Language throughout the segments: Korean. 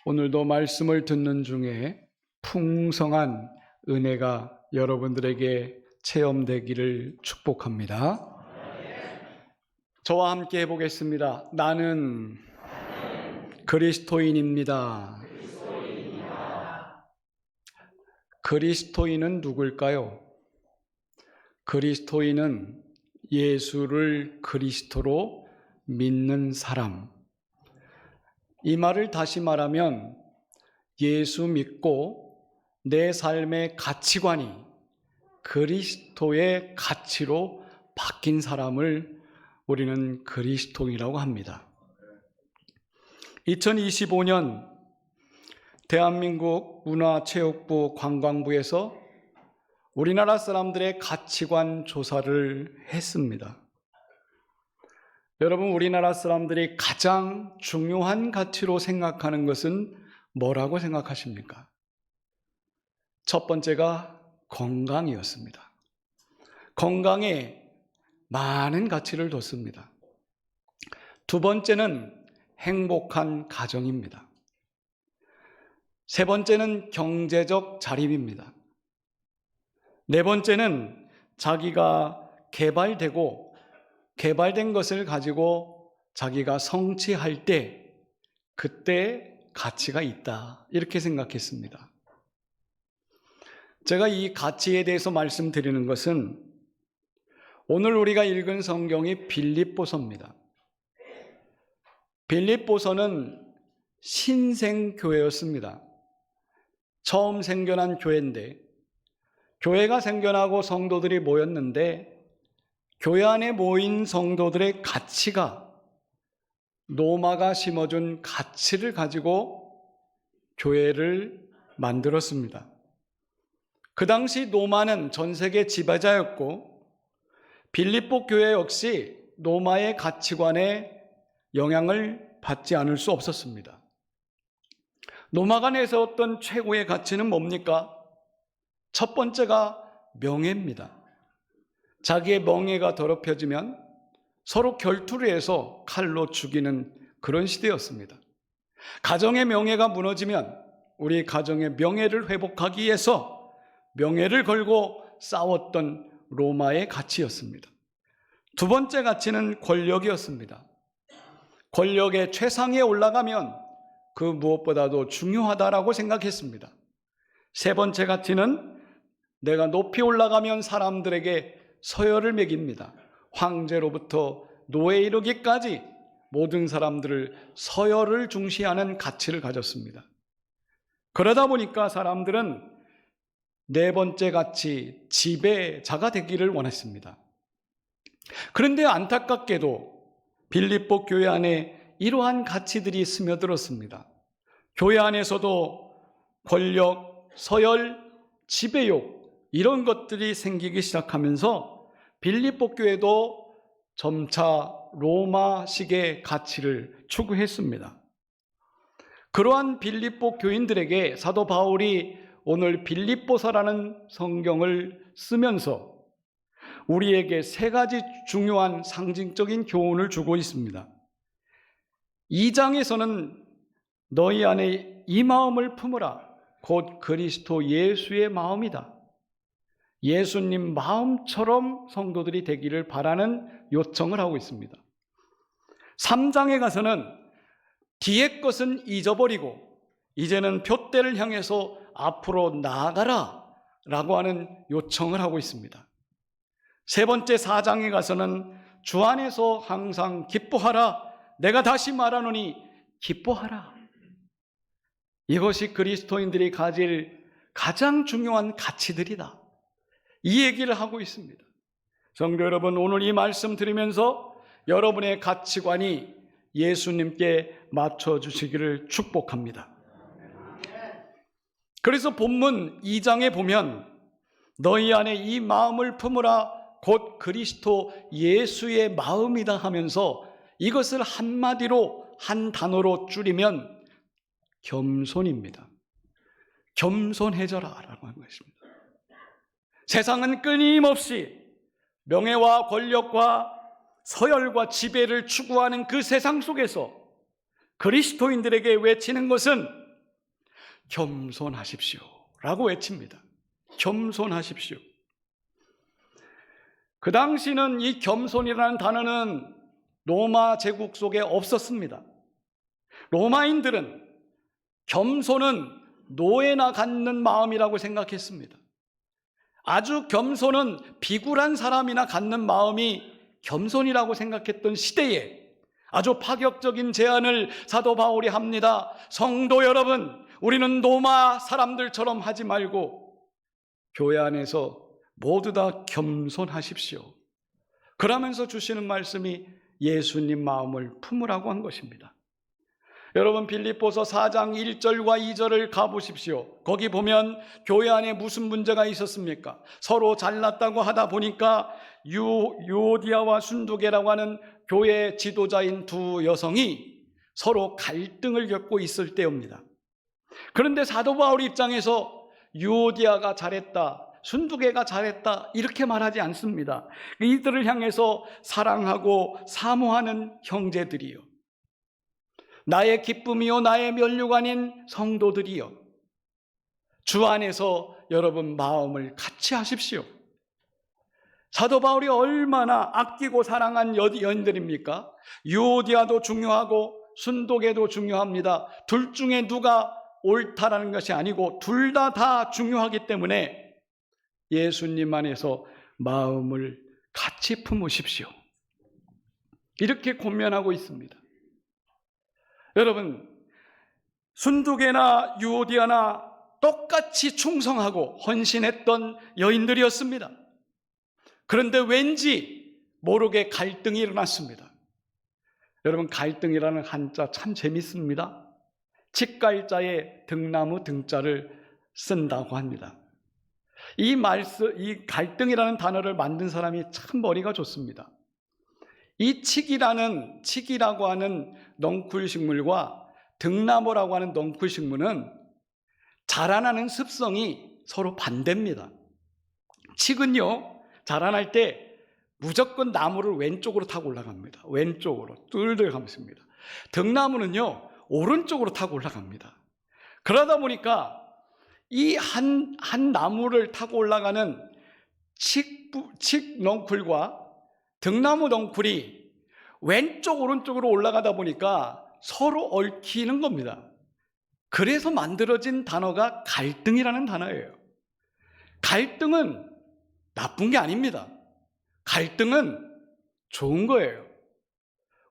오늘도 말씀을 듣는 중에 풍성한 은혜가 여러분들에게 체험되기를 축복합니다. 저와 함께 해보겠습니다. 나는 그리스도인입니다. 그리스도인은 누굴까요? 그리스도인은 예수를 그리스도로 믿는 사람. 이 말을 다시 말하면 예수 믿고 내 삶의 가치관이 그리스도의 가치로 바뀐 사람을 우리는 그리스도인이라고 합니다. 2025년 대한민국 문화체육부 관광부에서 우리나라 사람들의 가치관 조사를 했습니다. 여러분, 우리나라 사람들이 가장 중요한 가치로 생각하는 것은 뭐라고 생각하십니까? 첫 번째가 건강이었습니다. 건강에 많은 가치를 뒀습니다. 두 번째는 행복한 가정입니다. 세 번째는 경제적 자립입니다. 네 번째는 자기가 개발된 것을 가지고 자기가 성취할 때 그때 가치가 있다, 이렇게 생각했습니다. 제가 이 가치에 대해서 말씀드리는 것은 오늘 우리가 읽은 성경이 빌립보서입니다. 빌립보서는 신생교회였습니다. 처음 생겨난 교회인데, 교회가 생겨나고 성도들이 모였는데 교회 안에 모인 성도들의 가치가 로마가 심어준 가치를 가지고 교회를 만들었습니다. 그 당시 로마는 전 세계 지배자였고 빌립보 교회 역시 로마의 가치관에 영향을 받지 않을 수 없었습니다. 로마가 내세웠던 최고의 가치는 뭡니까? 첫 번째가 명예입니다. 자기의 명예가 더럽혀지면 서로 결투를 해서 칼로 죽이는 그런 시대였습니다. 가정의 명예가 무너지면 우리 가정의 명예를 회복하기 위해서 명예를 걸고 싸웠던 로마의 가치였습니다. 두 번째 가치는 권력이었습니다. 권력의 최상위에 올라가면 그 무엇보다도 중요하다라고 생각했습니다. 세 번째 가치는 내가 높이 올라가면 사람들에게 서열을 매깁니다. 황제로부터 노예에 이르기까지 모든 사람들을 서열을 중시하는 가치를 가졌습니다. 그러다 보니까 사람들은 네 번째 가치, 지배자가 되기를 원했습니다. 그런데 안타깝게도 빌립보 교회 안에 이러한 가치들이 스며들었습니다. 교회 안에서도 권력, 서열, 지배욕, 이런 것들이 생기기 시작하면서 빌립보 교회도 점차 로마식의 가치를 추구했습니다. 그러한 빌립보 교인들에게 사도 바울이 오늘 빌립보서라는 성경을 쓰면서 우리에게 세 가지 중요한 상징적인 교훈을 주고 있습니다. 2장에서는 너희 안에 이 마음을 품으라, 곧 그리스도 예수의 마음이다. 예수님 마음처럼 성도들이 되기를 바라는 요청을 하고 있습니다. 3장에 가서는 뒤의 것은 잊어버리고 이제는 푯대를 향해서 앞으로 나아가라 라고 하는 요청을 하고 있습니다. 세 번째 4장에 가서는 주 안에서 항상 기뻐하라, 내가 다시 말하노니 기뻐하라. 이것이 그리스도인들이 가질 가장 중요한 가치들이다, 이 얘기를 하고 있습니다. 성도 여러분, 오늘 이 말씀 들으면서 여러분의 가치관이 예수님께 맞춰주시기를 축복합니다. 그래서 본문 2장에 보면 너희 안에 이 마음을 품으라, 곧 그리스도 예수의 마음이다 하면서 이것을 한마디로, 한 단어로 줄이면 겸손입니다. 겸손해져라 라고 하는 것입니다. 세상은 끊임없이 명예와 권력과 서열과 지배를 추구하는 그 세상 속에서 그리스도인들에게 외치는 것은 겸손하십시오 라고 외칩니다. 겸손하십시오. 그 당시는 이 겸손이라는 단어는 로마 제국 속에 없었습니다. 로마인들은 겸손은 노예나 갖는 마음이라고 생각했습니다. 아주 겸손은 비굴한 사람이나 갖는 마음이 겸손이라고 생각했던 시대에 아주 파격적인 제안을 사도 바울이 합니다. 성도 여러분, 우리는 로마 사람들처럼 하지 말고 교회 안에서 모두 다 겸손하십시오. 그러면서 주시는 말씀이 예수님 마음을 품으라고 한 것입니다. 여러분, 빌립보서 4장 1절과 2절을 가보십시오. 거기 보면 교회 안에 무슨 문제가 있었습니까? 서로 잘났다고 하다 보니까 유오디아와 순두계라고 하는 교회 지도자인 두 여성이 서로 갈등을 겪고 있을 때입니다. 그런데 사도 바울 입장에서 유오디아가 잘했다, 순두계가 잘했다 이렇게 말하지 않습니다. 이들을 향해서 사랑하고 사모하는 형제들이요, 나의 기쁨이요 나의 면류관인 성도들이요, 주 안에서 여러분 마음을 같이 하십시오. 사도 바울이 얼마나 아끼고 사랑한 여인들입니까? 유오디아도 중요하고 순두계도 중요합니다. 둘 중에 누가 옳다라는 것이 아니고 둘 다 중요하기 때문에 예수님 안에서 마음을 같이 품으십시오. 이렇게 권면하고 있습니다. 여러분, 순두계나 유오디아나 똑같이 충성하고 헌신했던 여인들이었습니다. 그런데 왠지 모르게 갈등이 일어났습니다. 여러분, 갈등이라는 한자 참 재밌습니다. 직갈자에 등나무 등자를 쓴다고 합니다. 이 갈등이라는 단어를 만든 사람이 참 머리가 좋습니다. 이 칡이라고 하는 넝쿨식물과 등나무라고 하는 넝쿨식물은 자라나는 습성이 서로 반대입니다. 칡은요, 자라날 때 무조건 나무를 왼쪽으로 타고 올라갑니다. 왼쪽으로 뚫들 감습니다. 등나무는요, 오른쪽으로 타고 올라갑니다. 그러다 보니까 이 한 나무를 타고 올라가는 칡 넝쿨과 등나무 넝쿨이 왼쪽 오른쪽으로 올라가다 보니까 서로 얽히는 겁니다. 그래서 만들어진 단어가 갈등이라는 단어예요. 갈등은 나쁜 게 아닙니다. 갈등은 좋은 거예요.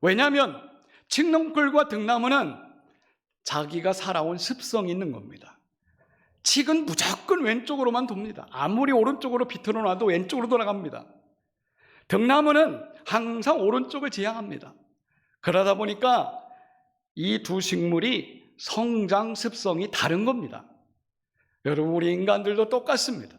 왜냐하면 칡넝쿨과 등나무는 자기가 살아온 습성이 있는 겁니다. 칡은 무조건 왼쪽으로만 돕니다. 아무리 오른쪽으로 비틀어 놔도 왼쪽으로 돌아갑니다. 등나무는 항상 오른쪽을 지향합니다. 그러다 보니까 이 두 식물이 성장 습성이 다른 겁니다. 여러분, 우리 인간들도 똑같습니다.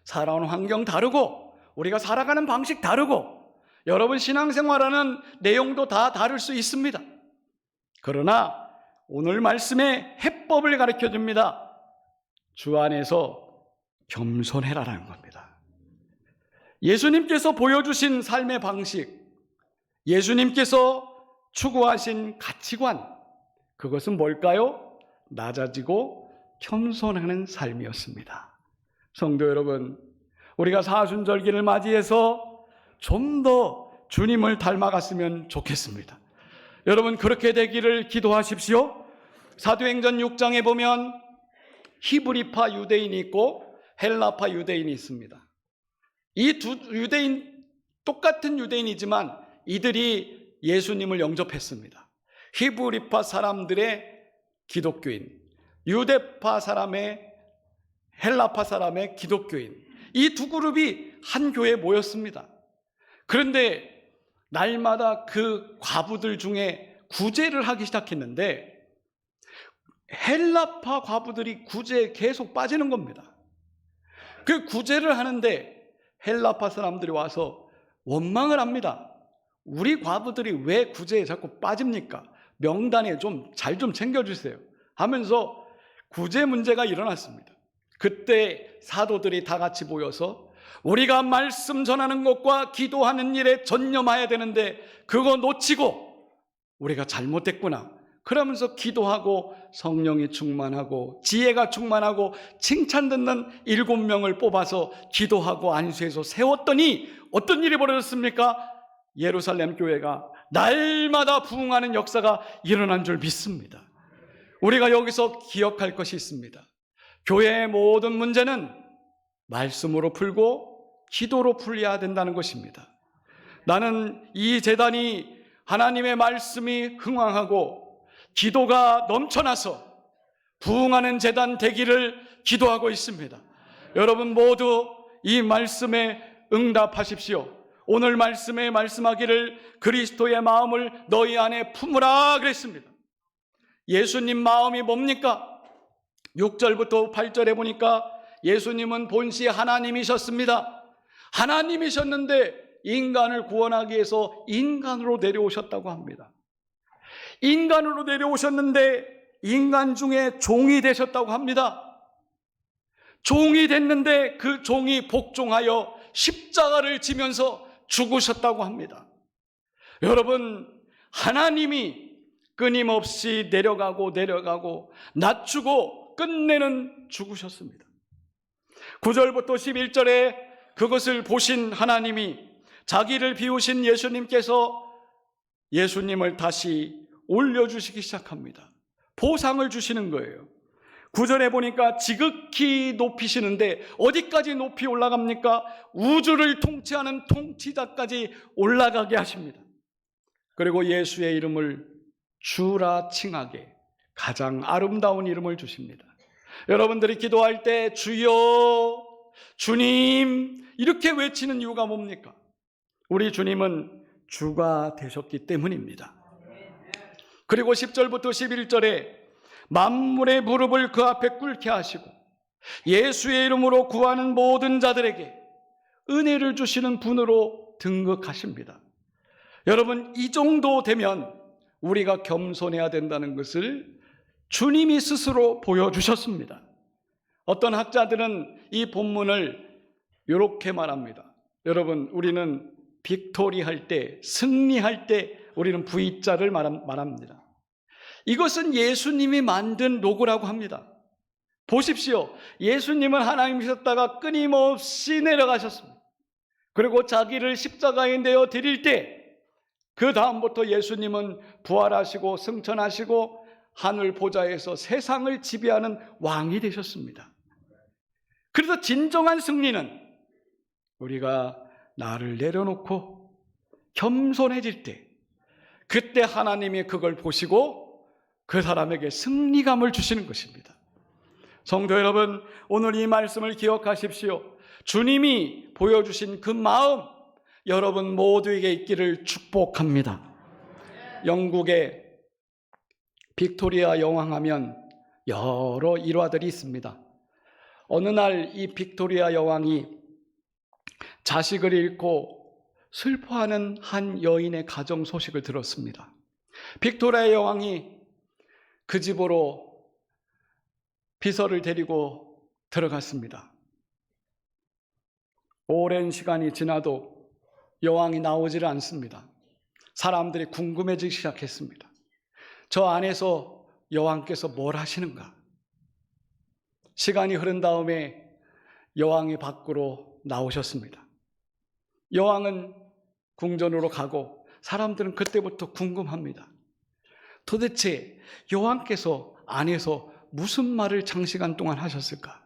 살아온 환경 다르고 우리가 살아가는 방식 다르고 여러분 신앙생활하는 내용도 다 다를 수 있습니다. 그러나 오늘 말씀에 해법을 가르쳐 줍니다. 주 안에서 겸손해라라는 겁니다. 예수님께서 보여주신 삶의 방식, 예수님께서 추구하신 가치관, 그것은 뭘까요? 낮아지고 겸손하는 삶이었습니다. 성도 여러분, 우리가 사순절기를 맞이해서 좀 더 주님을 닮아갔으면 좋겠습니다. 여러분, 그렇게 되기를 기도하십시오. 사도행전 6장에 보면 히브리파 유대인이 있고 헬라파 유대인이 있습니다. 이 두 유대인, 똑같은 유대인이지만 이들이 예수님을 영접했습니다. 히브리파 사람들의 기독교인, 유대파 사람의, 헬라파 사람의 기독교인, 이 두 그룹이 한 교회에 모였습니다. 그런데 날마다 그 과부들 중에 구제를 하기 시작했는데 헬라파 과부들이 구제에 계속 빠지는 겁니다. 그 구제를 하는데 헬라파 사람들이 와서 원망을 합니다. 우리 과부들이 왜 구제에 자꾸 빠집니까? 명단에 잘 좀 챙겨주세요 하면서 구제 문제가 일어났습니다. 그때 사도들이 다 같이 모여서 우리가 말씀 전하는 것과 기도하는 일에 전념해야 되는데 그거 놓치고 우리가 잘못됐구나, 그러면서 기도하고 성령이 충만하고 지혜가 충만하고 칭찬 듣는 7명을 뽑아서 기도하고 안수해서 세웠더니 어떤 일이 벌어졌습니까? 예루살렘 교회가 날마다 부흥하는 역사가 일어난 줄 믿습니다. 우리가 여기서 기억할 것이 있습니다. 교회의 모든 문제는 말씀으로 풀고 기도로 풀려야 된다는 것입니다. 나는 이 제단이 하나님의 말씀이 흥왕하고 기도가 넘쳐나서 부흥하는 제단 되기를 기도하고 있습니다. 여러분 모두 이 말씀에 응답하십시오. 오늘 말씀에 말씀하기를 그리스도의 마음을 너희 안에 품으라 그랬습니다. 예수님 마음이 뭡니까? 6절부터 8절에 보니까 예수님은 본시 하나님이셨습니다. 하나님이셨는데 인간을 구원하기 위해서 인간으로 내려오셨다고 합니다. 인간으로 내려오셨는데 인간 중에 종이 되셨다고 합니다. 종이 됐는데 그 종이 복종하여 십자가를 지면서 죽으셨다고 합니다. 여러분, 하나님이 끊임없이 내려가고 낮추고 끝내는 죽으셨습니다. 9절부터 11절에 그것을 보신 하나님이 자기를 비우신 예수님께서 예수님을 다시 올려주시기 시작합니다. 보상을 주시는 거예요. 9절에 보니까 지극히 높이시는데 어디까지 높이 올라갑니까? 우주를 통치하는 통치자까지 올라가게 하십니다. 그리고 예수의 이름을 주라 칭하게 가장 아름다운 이름을 주십니다. 여러분들이 기도할 때 주여, 주님 이렇게 외치는 이유가 뭡니까? 우리 주님은 주가 되셨기 때문입니다. 그리고 10절부터 11절에 만물의 무릎을 그 앞에 꿇게 하시고 예수의 이름으로 구하는 모든 자들에게 은혜를 주시는 분으로 등극하십니다. 여러분, 이 정도 되면 우리가 겸손해야 된다는 것을 주님이 스스로 보여주셨습니다. 어떤 학자들은 이 본문을 이렇게 말합니다. 여러분, 우리는 빅토리 할 때, 승리할 때 우리는 V자를 말합니다. 이것은 예수님이 만든 로고라고 합니다. 보십시오. 예수님은 하나님이셨다가 끊임없이 내려가셨습니다. 그리고 자기를 십자가에 내어 드릴 때 그 다음부터 예수님은 부활하시고 승천하시고 하늘 보좌에서 세상을 지배하는 왕이 되셨습니다. 그래서 진정한 승리는 우리가 나를 내려놓고 겸손해질 때, 그때 하나님이 그걸 보시고 그 사람에게 승리감을 주시는 것입니다. 성도 여러분, 오늘 이 말씀을 기억하십시오. 주님이 보여주신 그 마음, 여러분 모두에게 있기를 축복합니다. 영국의 빅토리아 여왕하면 여러 일화들이 있습니다. 어느 날 이 빅토리아 여왕이 자식을 잃고 슬퍼하는 한 여인의 가정 소식을 들었습니다. 빅토리아 여왕이 그 집으로 비서를 데리고 들어갔습니다. 오랜 시간이 지나도 여왕이 나오지를 않습니다. 사람들이 궁금해지기 시작했습니다. 저 안에서 여왕께서 뭘 하시는가? 시간이 흐른 다음에 여왕이 밖으로 나오셨습니다. 여왕은 궁전으로 가고 사람들은 그때부터 궁금합니다. 도대체 여왕께서 안에서 무슨 말을 장시간 동안 하셨을까?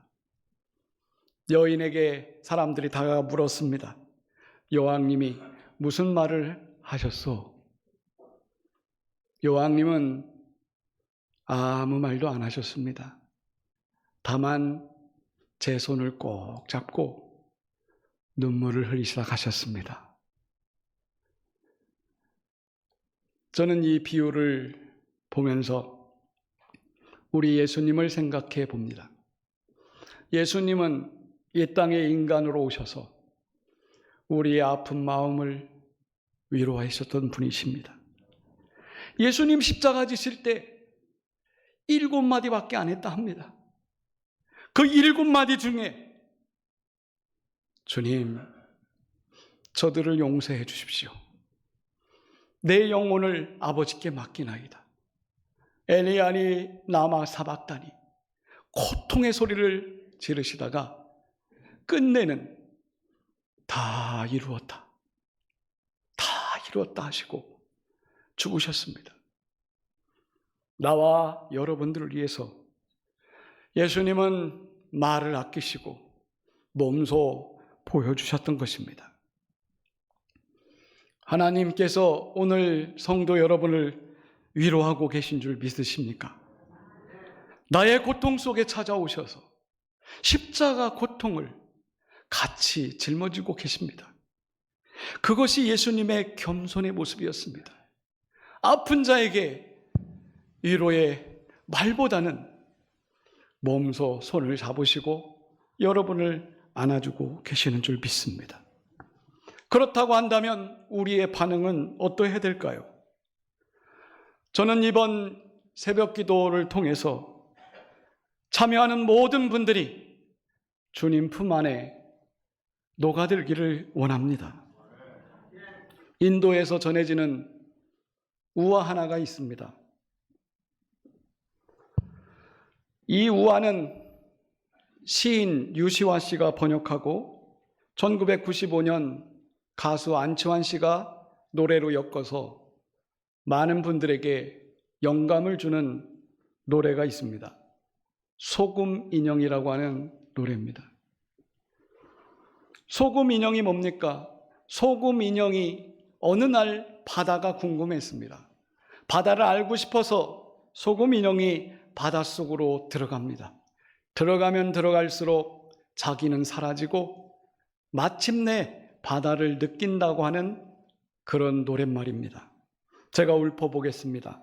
여인에게 사람들이 다가가 물었습니다. 여왕님이 무슨 말을 하셨소? 여왕님은 아무 말도 안 하셨습니다. 다만 제 손을 꼭 잡고 눈물을 흘리시다 가셨습니다. 저는 이 비유를 보면서 우리 예수님을 생각해 봅니다. 예수님은 이 땅에 인간으로 오셔서 우리의 아픈 마음을 위로하셨던 분이십니다. 예수님 십자가 지실 때 7마디밖에 안 했다 합니다. 그 7마디 중에 주님, 저들을 용서해 주십시오. 내 영혼을 아버지께 맡기나이다. 엘리야니 나마 사박다니 고통의 소리를 지르시다가 끝내는 다 이루었다, 다 이루었다 하시고 죽으셨습니다. 나와 여러분들을 위해서 예수님은 말을 아끼시고 몸소 보여주셨던 것입니다. 하나님께서 오늘 성도 여러분을 위로하고 계신 줄 믿으십니까? 나의 고통 속에 찾아오셔서 십자가 고통을 같이 짊어지고 계십니다. 그것이 예수님의 겸손의 모습이었습니다. 아픈 자에게 위로의 말보다는 몸소 손을 잡으시고 여러분을 안아주고 계시는 줄 믿습니다. 그렇다고 한다면 우리의 반응은 어떠해야 될까요? 저는 이번 새벽 기도를 통해서 참여하는 모든 분들이 주님 품 안에 녹아들기를 원합니다. 인도에서 전해지는 우화 하나가 있습니다. 이 우화는 시인 유시화 씨가 번역하고 1995년 가수 안치환 씨가 노래로 엮어서 많은 분들에게 영감을 주는 노래가 있습니다. 소금 인형이라고 하는 노래입니다. 소금 인형이 뭡니까? 소금 인형이 어느 날 바다가 궁금했습니다. 바다를 알고 싶어서 소금 인형이 바닷속으로 들어갑니다. 들어가면 들어갈수록 자기는 사라지고 마침내 바다를 느낀다고 하는 그런 노랫말입니다. 제가 읊어보겠습니다.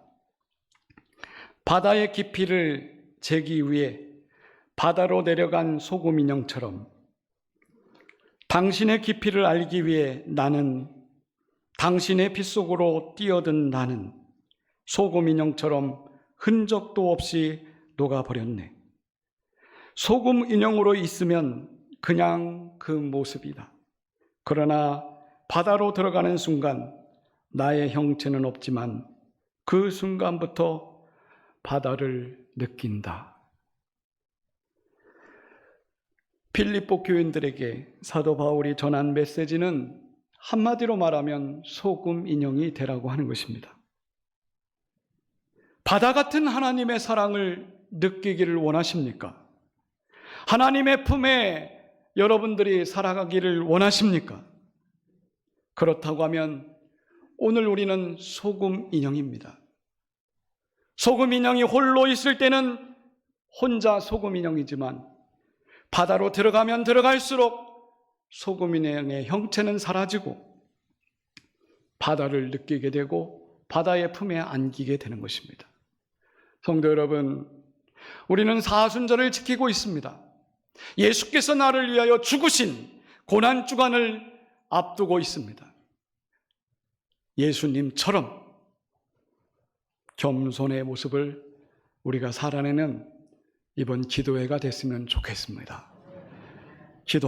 바다의 깊이를 재기 위해 바다로 내려간 소금 인형처럼 당신의 깊이를 알기 위해 나는, 당신의 빗속으로 뛰어든 나는 소금 인형처럼 흔적도 없이 녹아버렸네. 소금 인형으로 있으면 그냥 그 모습이다. 그러나 바다로 들어가는 순간 나의 형체는 없지만 그 순간부터 바다를 느낀다. 필립보 교인들에게 사도 바울이 전한 메시지는 한마디로 말하면 소금 인형이 되라고 하는 것입니다. 바다 같은 하나님의 사랑을 느끼기를 원하십니까? 하나님의 품에 여러분들이 살아가기를 원하십니까? 그렇다고 하면 오늘 우리는 소금 인형입니다. 소금 인형이 홀로 있을 때는 혼자 소금 인형이지만 바다로 들어가면 들어갈수록 소금 인형의 형체는 사라지고 바다를 느끼게 되고 바다의 품에 안기게 되는 것입니다. 성도 여러분, 우리는 사순절을 지키고 있습니다. 예수께서 나를 위하여 죽으신 고난주간을 앞두고 있습니다. 예수님처럼 겸손의 모습을 우리가 살아내는 이번 기도회가 됐으면 좋겠습니다. 기도